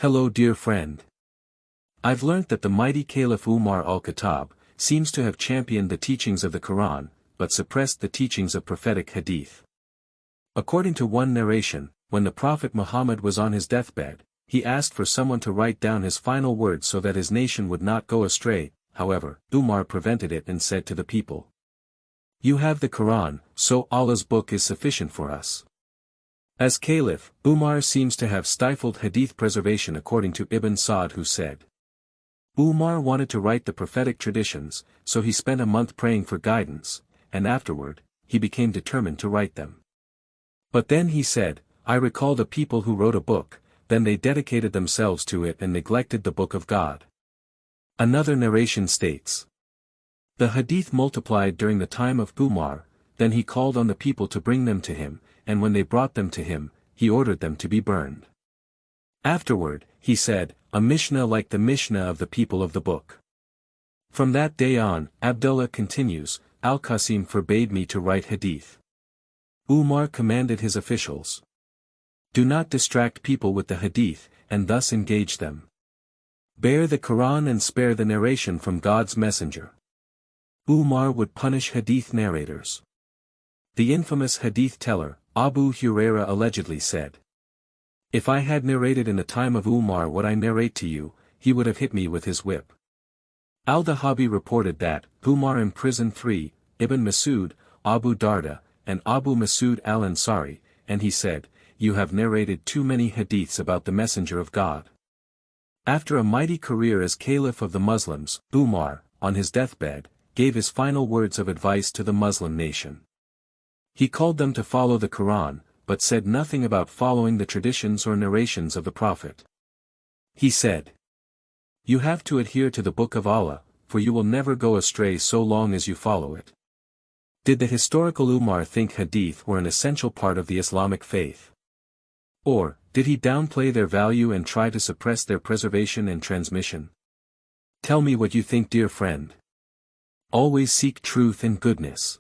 Hello dear friend. I've learnt that the mighty Caliph Umar Al-Khattab seems to have championed the teachings of the Qur'an, but suppressed the teachings of prophetic hadith. According to one narration, when the Prophet Muhammad was on his deathbed, he asked for someone to write down his final words so that his nation would not go astray. However, Umar prevented it and said to the people, "You have the Qur'an, so Allah's book is sufficient for us." As Caliph, Umar seems to have stifled hadith preservation according to Ibn Sa'd, who said, Umar wanted to write the prophetic traditions, so he spent a month praying for guidance, and afterward, he became determined to write them. But then he said, I recall the people who wrote a book, then they dedicated themselves to it and neglected the book of God. Another narration states, the hadith multiplied during the time of Umar, then he called on the people to bring them to him, and when they brought them to him, he ordered them to be burned. Afterward, he said, a Mishnah like the Mishnah of the people of the book. From that day on, Abdullah continues, Al-Qasim forbade me to write hadith. Umar commanded his officials, do not distract people with the hadith, and thus engage them. Bear the Quran and spare the narration from God's messenger. Umar would punish hadith narrators. The infamous hadith teller, Abu Huraira allegedly said, if I had narrated in the time of Umar what I narrate to you, he would have hit me with his whip. Al-Dahabi reported that, Umar imprisoned 3, Ibn Masud, Abu Darda, and Abu Masud al-Ansari, and he said, you have narrated too many hadiths about the Messenger of God. After a mighty career as Caliph of the Muslims, Umar, on his deathbed, gave his final words of advice to the Muslim nation. He called them to follow the Quran, but said nothing about following the traditions or narrations of the Prophet. He said, you have to adhere to the Book of Allah, for you will never go astray so long as you follow it. Did the historical Umar think hadith were an essential part of the Islamic faith? Or, did he downplay their value and try to suppress their preservation and transmission? Tell me what you think, dear friend. Always seek truth and goodness.